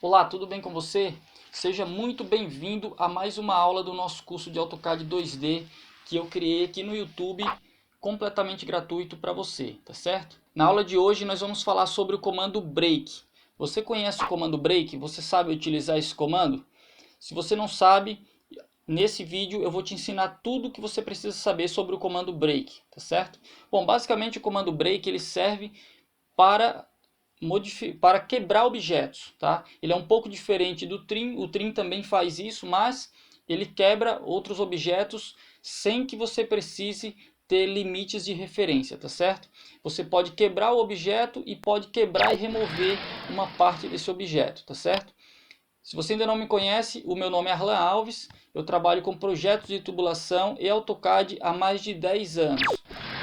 Olá, tudo bem com você? Seja muito bem-vindo a mais uma aula do nosso curso de AutoCAD 2D que eu criei aqui no YouTube, completamente gratuito para você, tá certo? Na aula de hoje nós vamos falar sobre o comando break. Você conhece o comando break? Você sabe utilizar esse comando? Se você não sabe, nesse vídeo eu vou te ensinar tudo o que você precisa saber sobre o comando break, tá certo? Bom, basicamente o comando break ele serve para quebrar objetos, tá? Ele é um pouco diferente do trim, o trim também faz isso, mas ele quebra outros objetos sem que você precise ter limites de referência, tá certo? Você pode quebrar o objeto e pode quebrar e remover uma parte desse objeto, tá certo? Se você ainda não me conhece, o meu nome é Arlan Alves, eu trabalho com projetos de tubulação e AutoCAD há mais de 10 anos.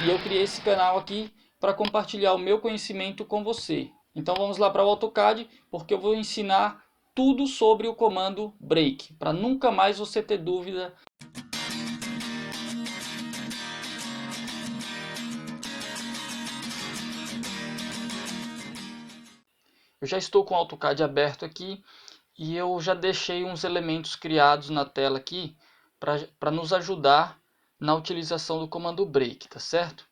E eu criei esse canal aqui para compartilhar o meu conhecimento com você. Então vamos lá para o AutoCAD, porque eu vou ensinar tudo sobre o comando break, para nunca mais você ter dúvida. Eu já estou com o AutoCAD aberto aqui e eu já deixei uns elementos criados na tela aqui para nos ajudar na utilização do comando break, tá certo?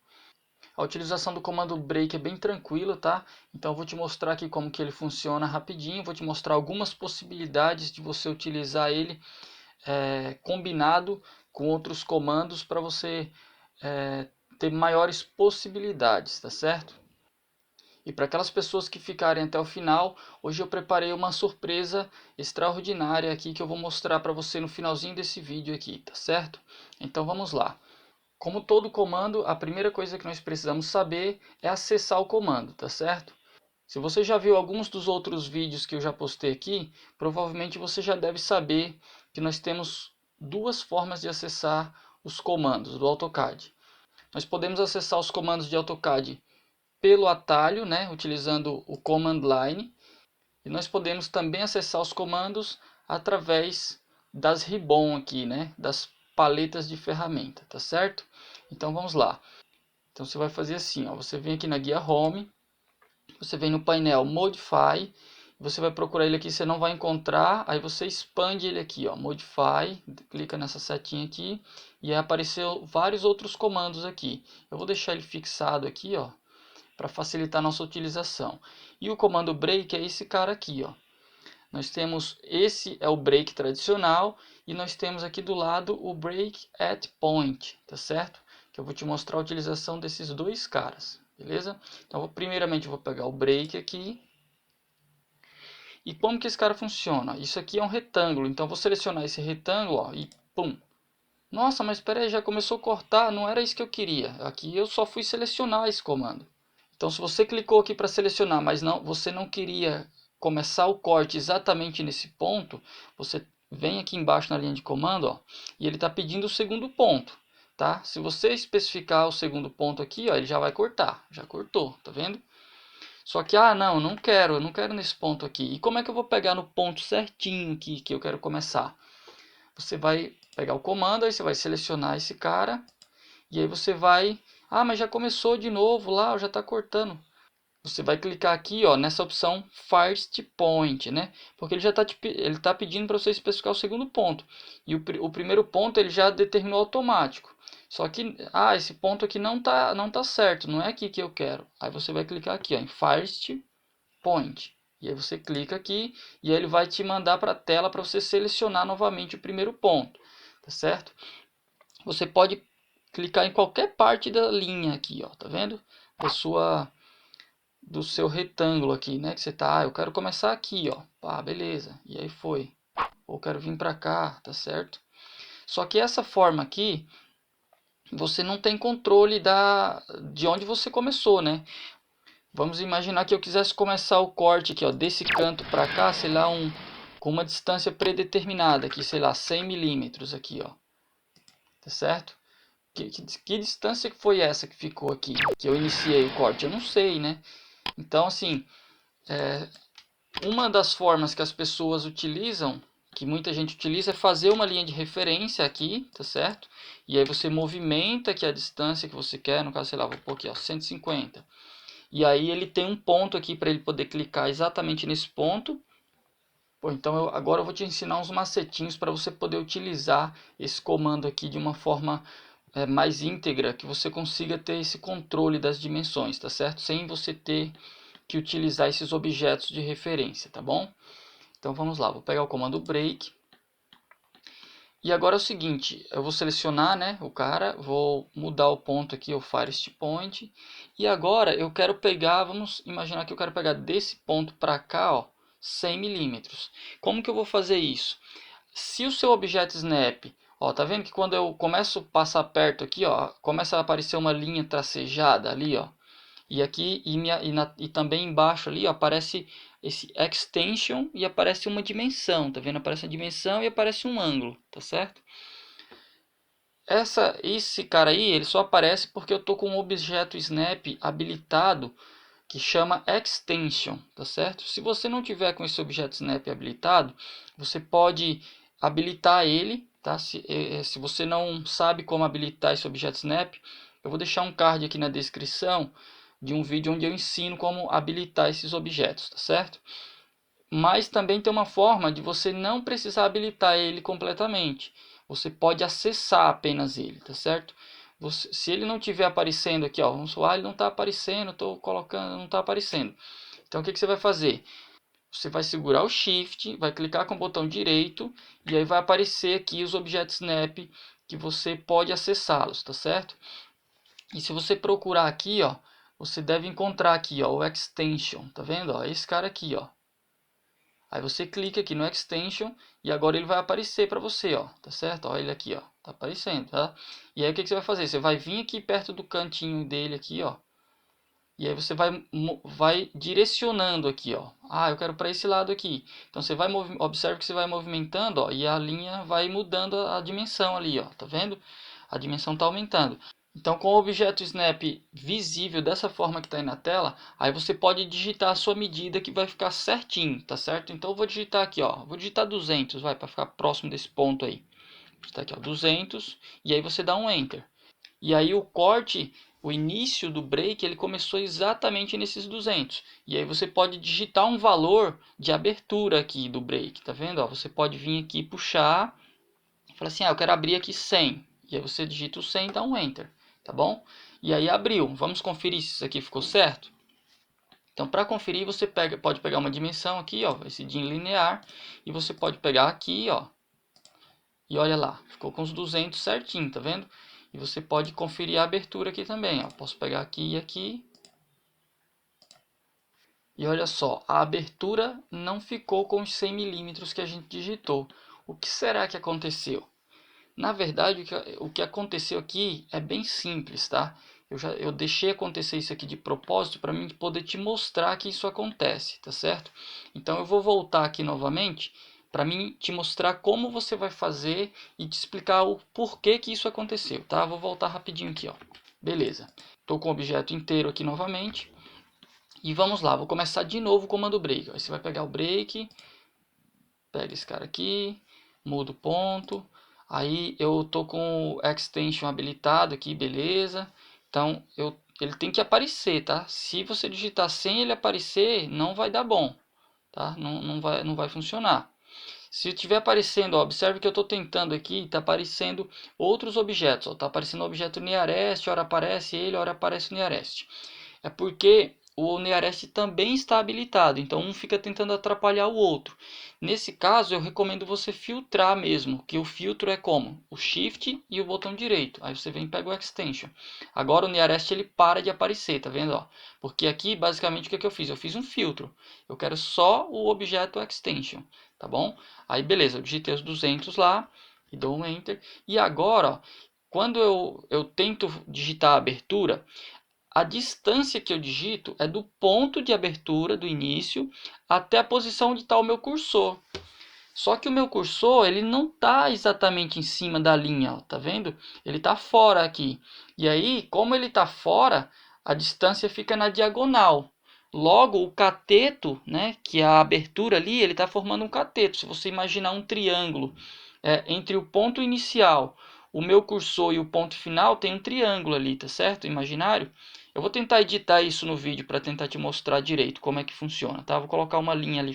A utilização do comando break é bem tranquila, tá? Então eu vou te mostrar aqui como que ele funciona rapidinho, vou te mostrar algumas possibilidades de você utilizar ele combinado com outros comandos para você ter maiores possibilidades, tá certo? E para aquelas pessoas que ficarem até o final, hoje eu preparei uma surpresa extraordinária aqui que eu vou mostrar para você no finalzinho desse vídeo aqui, tá certo? Então vamos lá. Como todo comando, a primeira coisa que nós precisamos saber é acessar o comando, tá certo? Se você já viu alguns dos outros vídeos que eu já postei aqui, provavelmente você já deve saber que nós temos duas formas de acessar os comandos do AutoCAD. Nós podemos acessar os comandos de AutoCAD pelo atalho, né, utilizando o Command Line, e nós podemos também acessar os comandos através das ribbon aqui, né, das paletas de ferramenta, tá certo? Então vamos lá. Então você vai fazer assim, ó, você vem aqui na guia Home, você vem no painel Modify, você vai procurar ele aqui, você não vai encontrar, aí você expande ele aqui, ó, Modify, clica nessa setinha aqui, e aí apareceu vários outros comandos aqui. Eu vou deixar ele fixado aqui, ó, para facilitar a nossa utilização. E o comando break é esse cara aqui, ó. Nós temos, esse é o break tradicional, e nós temos aqui do lado o break at point, tá certo? Que eu vou te mostrar a utilização desses dois caras, beleza? Então, primeiramente eu vou pegar o break aqui. E como que esse cara funciona? Isso aqui é um retângulo, então eu vou selecionar esse retângulo, ó, e pum. Nossa, mas espera aí, já começou a cortar, não era isso que eu queria. Aqui eu só fui selecionar esse comando. Então, se você clicou aqui para selecionar, mas você não queria começar o corte exatamente nesse ponto, você vem aqui embaixo na linha de comando, ó, e ele está pedindo o segundo ponto. Tá? Se você especificar o segundo ponto aqui, ó, ele já vai cortar. Já cortou, tá vendo? Só que, não, eu não quero nesse ponto aqui. E como é que eu vou pegar no ponto certinho aqui que eu quero começar? Você vai pegar o comando, aí você vai selecionar esse cara, e aí você vai... mas já começou de novo lá, já está cortando. Você vai clicar aqui, ó, nessa opção First Point, né? Porque ele tá pedindo para você especificar o segundo ponto. E o primeiro ponto ele já determinou automático. Só que, esse ponto aqui não tá certo, não é aqui que eu quero. Aí você vai clicar aqui, ó, em First Point. E aí você clica aqui e aí ele vai te mandar para a tela para você selecionar novamente o primeiro ponto, tá certo? Você pode clicar em qualquer parte da linha aqui, ó, tá vendo? Do seu retângulo aqui, né? Que você tá, eu quero começar aqui, ó. Beleza. E aí foi. Ou quero vir para cá, tá certo? Só que essa forma aqui, você não tem controle de onde você começou, né? Vamos imaginar que eu quisesse começar o corte aqui, ó, desse canto para cá, sei lá, com uma distância predeterminada aqui, sei lá, 100 milímetros aqui, ó. Tá certo? Que distância que foi essa que ficou aqui, que eu iniciei o corte? Eu não sei, né? Então, assim, uma das formas que as pessoas utilizam, que muita gente utiliza, é fazer uma linha de referência aqui, tá certo? E aí você movimenta aqui a distância que você quer, no caso, sei lá, vou pôr aqui, ó, 150. E aí ele tem um ponto aqui para ele poder clicar exatamente nesse ponto. Bom, então agora eu vou te ensinar uns macetinhos para você poder utilizar esse comando aqui de uma forma mais íntegra, que você consiga ter esse controle das dimensões, tá certo? Sem você ter que utilizar esses objetos de referência, tá bom? Então vamos lá, vou pegar o comando break. E agora é o seguinte, eu vou selecionar, né, o cara, vou mudar o ponto aqui, o First Point. E agora eu quero pegar, vamos imaginar que eu quero pegar desse ponto para cá, ó, 100 milímetros. Como que eu vou fazer isso? Se o seu objeto Snap, ó, tá vendo que quando eu começo a passar perto aqui, ó, começa a aparecer uma linha tracejada ali, ó. E aqui e também embaixo ali ó, aparece esse extension e aparece uma dimensão, tá vendo? Aparece uma dimensão e aparece um ângulo, tá certo? Esse cara aí, ele só aparece porque eu tô com um objeto snap habilitado que chama extension, tá certo? Se você não tiver com esse objeto snap habilitado, você pode habilitar ele, tá? Se você não sabe como habilitar esse objeto snap, eu vou deixar um card aqui na descrição de um vídeo onde eu ensino como habilitar esses objetos, tá certo? Mas também tem uma forma de você não precisar habilitar ele completamente. Você pode acessar apenas ele, tá certo? Se ele não estiver aparecendo aqui, ó, vamos supor, ele não está aparecendo, estou colocando, não está aparecendo. Então o que você vai fazer? Você vai segurar o Shift, vai clicar com o botão direito e aí vai aparecer aqui os objetos Snap que você pode acessá-los, tá certo? E se você procurar aqui, ó, você deve encontrar aqui, ó, o Extension, tá vendo? Ó, esse cara aqui, ó. Aí você clica aqui no Extension e agora ele vai aparecer para você, ó, tá certo? Ó, ele aqui, ó, tá aparecendo, tá? E aí o que você vai fazer? Você vai vir aqui perto do cantinho dele aqui, ó. E aí você vai direcionando aqui, ó. Ah, eu quero para esse lado aqui. Então você vai observe que você vai movimentando, ó, e a linha vai mudando a dimensão ali, ó. Tá vendo? A dimensão está aumentando. Então, com o objeto Snap visível dessa forma que está aí na tela, aí você pode digitar a sua medida que vai ficar certinho, tá certo? Então eu vou digitar aqui, ó, vou digitar 200, vai, para ficar próximo desse ponto aí. Está aqui, ó, 200, e aí você dá um Enter. E aí o corte, o início do break, ele começou exatamente nesses 200. E aí você pode digitar um valor de abertura aqui do break, tá vendo? Ó, você pode vir aqui puxar, falar assim, ah, eu quero abrir aqui 100. E aí você digita o 100 e dá um Enter, tá bom? E aí abriu. Vamos conferir se isso aqui ficou certo? Então, para conferir, você pode pegar uma dimensão aqui, ó, esse DIN linear, e você pode pegar aqui, ó, e olha lá, ficou com os 200 certinho, tá vendo? E você pode conferir a abertura aqui também, ó. Posso pegar aqui e aqui. E olha só, a abertura não ficou com os 100 milímetros que a gente digitou. O que será que aconteceu? Na verdade, o que aconteceu aqui é bem simples, tá? Eu deixei acontecer isso aqui de propósito para mim poder te mostrar que isso acontece, tá certo? Então eu vou voltar aqui novamente para mim te mostrar como você vai fazer e te explicar o porquê que isso aconteceu, tá? Vou voltar rapidinho aqui, ó. Beleza. Estou com o objeto inteiro aqui novamente. E vamos lá, vou começar de novo o comando break. Aí você vai pegar o break, pega esse cara aqui, muda o ponto. Aí eu tô com o extension habilitado aqui, beleza. Então ele tem que aparecer, tá? Se você digitar sem ele aparecer, não vai dar bom, tá? Não vai funcionar. Se estiver aparecendo, ó, observe que eu estou tentando aqui, está aparecendo outros objetos. Está aparecendo o objeto nearest, ora aparece ele, ora aparece o nearest. É porque o nearest também está habilitado, então um fica tentando atrapalhar o outro. Nesse caso, eu recomendo você filtrar mesmo, que o filtro é como? O Shift e o botão direito. Aí você vem e pega o Extension. Agora o nearest ele para de aparecer, tá vendo? Ó? Porque aqui, basicamente, o que, é que eu fiz? Eu fiz um filtro. Eu quero só o objeto Extension, tá bom? Aí, beleza, eu digitei os 200 lá e dou um Enter. E agora, ó, quando eu tento digitar a abertura, a distância que eu digito é do ponto de abertura do início até a posição onde está o meu cursor. Só que o meu cursor ele não está exatamente em cima da linha, ó, tá vendo? Ele está fora aqui. E aí, como ele está fora, a distância fica na diagonal. Logo, o cateto, né, que é a abertura ali, ele está formando um cateto. Se você imaginar um triângulo entre o ponto inicial, o meu cursor e o ponto final, tem um triângulo ali, tá certo? Imaginário. Eu vou tentar editar isso no vídeo para tentar te mostrar direito como é que funciona, tá? Vou colocar uma linha ali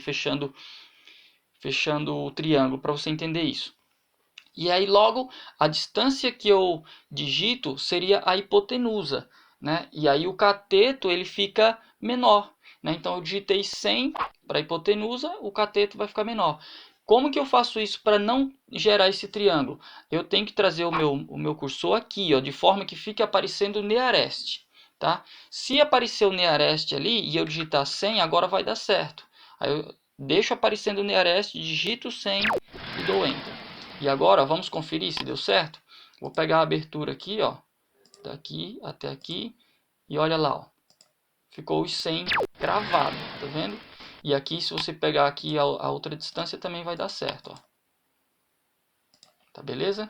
fechando o triângulo para você entender isso. E aí logo a distância que eu digito seria a hipotenusa, né? E aí o cateto ele fica menor, né? Então eu digitei 100 para a hipotenusa, o cateto vai ficar menor. Como que eu faço isso para não gerar esse triângulo? Eu tenho que trazer o meu cursor aqui, ó, de forma que fique aparecendo o nearest, tá? Se aparecer o nearest ali e eu digitar 100, agora vai dar certo. Aí eu deixo aparecendo o nearest, digito 100 e dou enter. E agora vamos conferir se deu certo. Vou pegar a abertura aqui, ó, daqui até aqui, e olha lá, ó, ficou os 100 cravado, tá vendo? E aqui, se você pegar aqui a outra distância, também vai dar certo, ó. Tá beleza?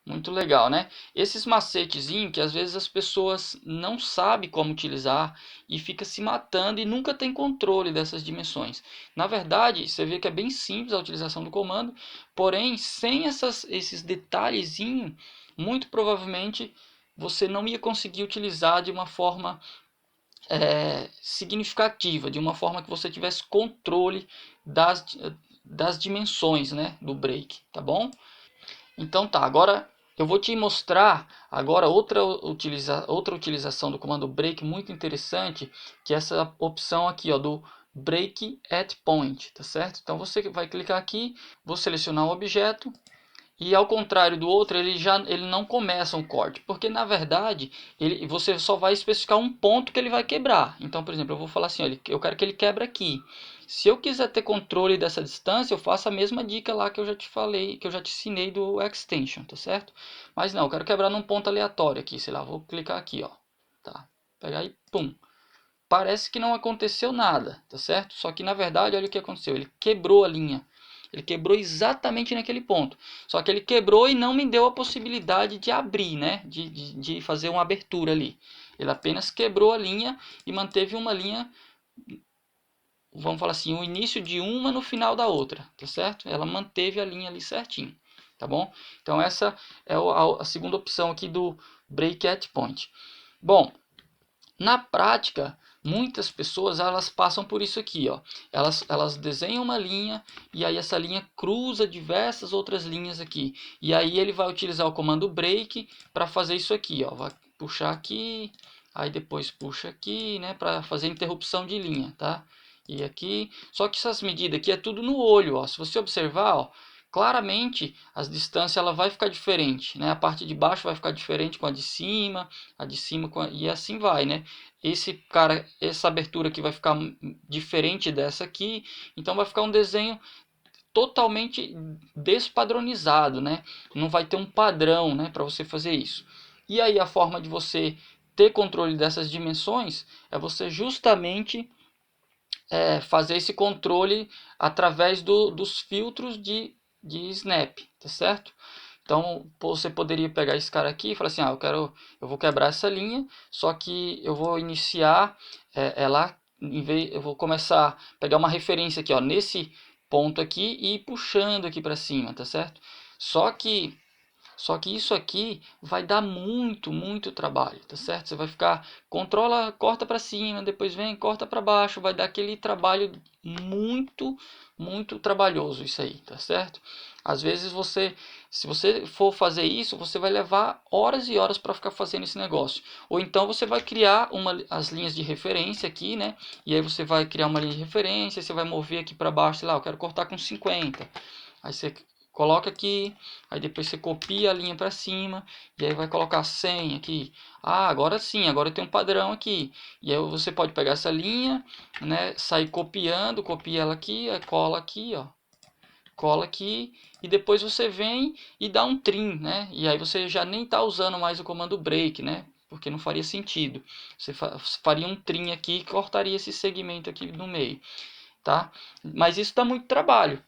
Muito legal, né? Esses macetezinhos que às vezes as pessoas não sabem como utilizar e fica se matando e nunca tem controle dessas dimensões. Na verdade, você vê que é bem simples a utilização do comando, porém, sem esses detalhezinhos, muito provavelmente você não ia conseguir utilizar de uma forma significativa, de uma forma que você tivesse controle das dimensões, né, do break, tá bom? Então tá, agora eu vou te mostrar agora outra utilização do comando break muito interessante, que é essa opção aqui, ó, do break at point, tá certo? Então você vai clicar aqui, vou selecionar o objeto, e ao contrário do outro, ele não começa um corte, porque na verdade você só vai especificar um ponto que ele vai quebrar. Então, por exemplo, eu vou falar assim, ó, eu quero que ele quebre aqui. Se eu quiser ter controle dessa distância, eu faço a mesma dica lá que eu já te falei, que eu já te ensinei do extension, tá certo? Mas não, eu quero quebrar num ponto aleatório aqui, sei lá, vou clicar aqui, ó, tá? Pegar e pum. Parece que não aconteceu nada, tá certo? Só que na verdade, olha o que aconteceu, ele quebrou a linha. Ele quebrou exatamente naquele ponto. Só que ele quebrou e não me deu a possibilidade de abrir, né? De fazer uma abertura ali. Ele apenas quebrou a linha e manteve uma linha, vamos falar assim, o início de uma no final da outra, tá certo? Ela manteve a linha ali certinho, tá bom? Então essa é a segunda opção aqui do break at point. Bom, na prática, muitas pessoas elas passam por isso aqui, ó. Elas desenham uma linha e aí essa linha cruza diversas outras linhas aqui. E aí ele vai utilizar o comando break para fazer isso aqui, ó. Vai puxar aqui, aí depois puxa aqui, né, para fazer interrupção de linha, tá? E aqui, só que essas medidas aqui é tudo no olho, ó. Se você observar, ó, claramente as distâncias ela vai ficar diferente, né? A parte de baixo vai ficar diferente com a de cima e assim vai, né? Essa abertura aqui vai ficar diferente dessa aqui, então vai ficar um desenho totalmente despadronizado, né? Não vai ter um padrão, né, para você fazer isso. E aí a forma de você ter controle dessas dimensões é você justamente fazer esse controle através dos filtros de snap, tá certo? Então você poderia pegar esse cara aqui e falar assim, eu vou quebrar essa linha, só que eu vou iniciar ela, eu vou começar a pegar uma referência aqui, ó, nesse ponto aqui e ir puxando aqui para cima, tá certo? Só que só que isso aqui vai dar muito trabalho, tá certo? Você vai ficar, controla, corta para cima, depois vem, corta para baixo, vai dar aquele trabalho muito trabalhoso isso aí, tá certo? Às vezes se você for fazer isso, você vai levar horas e horas para ficar fazendo esse negócio. Ou então você vai criar as linhas de referência aqui, né? E aí você vai criar uma linha de referência, você vai mover aqui para baixo, sei lá, eu quero cortar com 50. Aí você coloca aqui, aí depois você copia a linha para cima, e aí vai colocar 100 aqui. Ah, agora sim, agora tem um padrão aqui. E aí você pode pegar essa linha, né, sair copiando, copia ela aqui, cola aqui, ó. Cola aqui, e depois você vem e dá um trim, né? E aí você já nem está usando mais o comando break, né? Porque não faria sentido. Você faria um trim aqui e cortaria esse segmento aqui no meio, tá? Mas isso dá muito trabalho.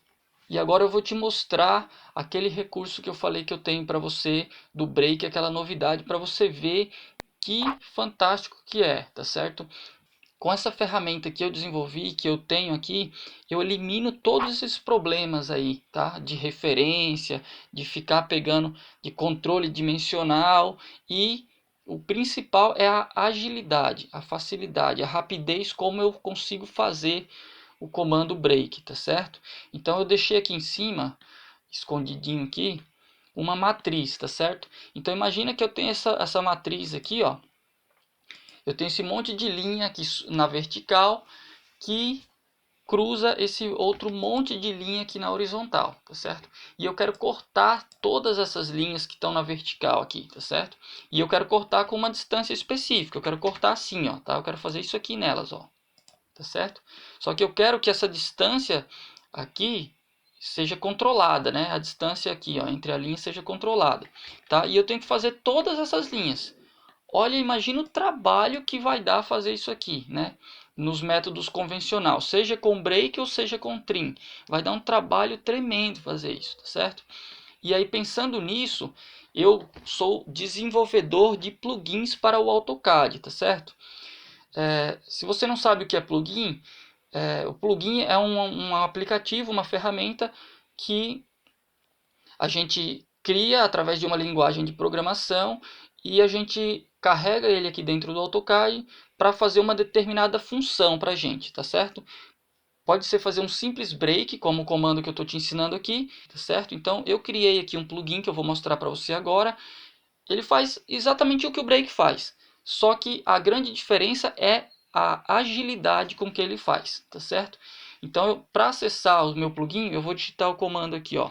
E agora eu vou te mostrar aquele recurso que eu falei que eu tenho para você do break, aquela novidade para você ver que fantástico que é, tá certo? Com essa ferramenta que eu desenvolvi, que eu tenho aqui, eu elimino todos esses problemas aí, tá? De referência, de ficar pegando de controle dimensional e o principal é a agilidade, a facilidade, a rapidez como eu consigo fazer o comando break, tá certo? Então eu deixei aqui em cima, escondidinho aqui, uma matriz, tá certo? Então imagina que eu tenho essa matriz aqui, ó. Eu tenho esse monte de linha aqui na vertical que cruza esse outro monte de linha aqui na horizontal, tá certo? E eu quero cortar todas essas linhas que estão na vertical aqui, tá certo? E eu quero cortar com uma distância específica, eu quero cortar assim, ó, tá? Eu quero fazer isso aqui nelas, ó, tá certo? Só que eu quero que essa distância aqui seja controlada, né? A distância aqui, ó, entre a linha seja controlada, tá? E eu tenho que fazer todas essas linhas. Olha, imagina o trabalho que vai dar fazer isso aqui, né? Nos métodos convencionais, seja com break ou seja com trim. Vai dar um trabalho tremendo fazer isso, tá certo? E aí, pensando nisso, eu sou desenvolvedor de plugins para o AutoCAD, tá certo? Se você não sabe o que é plugin, o plugin é um aplicativo, uma ferramenta que a gente cria através de uma linguagem de programação e a gente carrega ele aqui dentro do AutoCAD para fazer uma determinada função para a gente, tá certo? Pode ser fazer um simples break, como o comando que eu estou te ensinando aqui, tá certo? Então eu criei aqui um plugin que eu vou mostrar para você agora. Ele faz exatamente o que o break faz, só que a grande diferença é a agilidade com que ele faz, tá certo? Então para acessar o meu plugin, eu vou digitar o comando aqui, ó.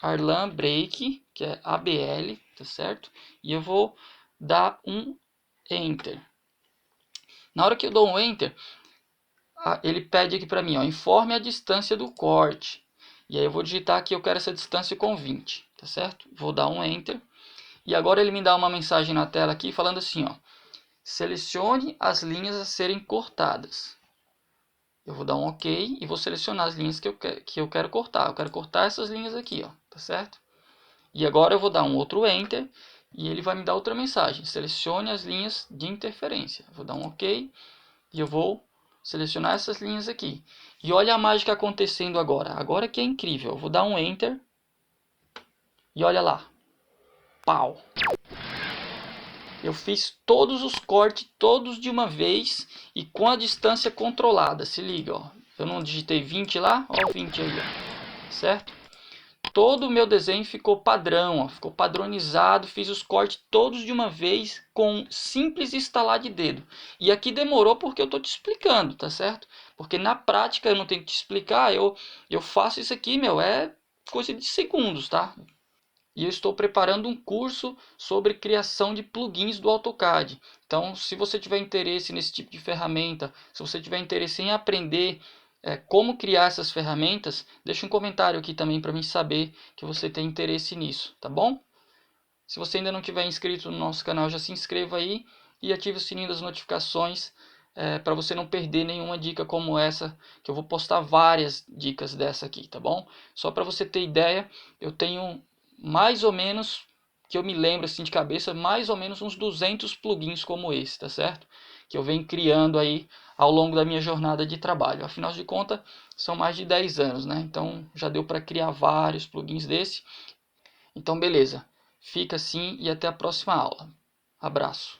Arlan Break, que é ABL, tá certo? E eu vou dar um Enter. Na hora que eu dou um Enter, ele pede aqui para mim, ó, informe a distância do corte. E aí eu vou digitar aqui, eu quero essa distância com 20, tá certo? Vou dar um Enter. E agora ele me dá uma mensagem na tela aqui falando assim, ó, selecione as linhas a serem cortadas. Eu vou dar um OK e vou selecionar as linhas que eu quero cortar. Eu quero cortar essas linhas aqui, ó, tá certo? E agora eu vou dar um outro Enter e ele vai me dar outra mensagem. Selecione as linhas de interferência. Eu vou dar um OK e eu vou selecionar essas linhas aqui. E olha a mágica acontecendo agora. Agora que é incrível. Eu vou dar um Enter e olha lá. Pau! Eu fiz todos os cortes, todos de uma vez e com a distância controlada. Se liga, ó. Eu não digitei 20 lá, ó o 20 aí, ó. Certo? Todo o meu desenho ficou padrão, ó, ficou padronizado, fiz os cortes todos de uma vez com um simples estalar de dedo. E aqui demorou porque eu estou te explicando, tá certo? Porque na prática eu não tenho que te explicar, eu faço isso aqui, meu, é coisa de segundos, tá? E eu estou preparando um curso sobre criação de plugins do AutoCAD. Então, se você tiver interesse nesse tipo de ferramenta, se você tiver interesse em aprender como criar essas ferramentas, deixa um comentário aqui também para mim saber que você tem interesse nisso, tá bom? Se você ainda não tiver inscrito no nosso canal, já se inscreva aí e ative o sininho das notificações para você não perder nenhuma dica como essa, que eu vou postar várias dicas dessa aqui, tá bom? Só para você ter ideia, eu tenho mais ou menos, que eu me lembro assim de cabeça, mais ou menos uns 200 plugins como esse, tá certo? Que eu venho criando aí ao longo da minha jornada de trabalho. Afinal de contas, são mais de 10 anos, né? Então já deu para criar vários plugins desse. Então beleza, fica assim e até a próxima aula. Abraço.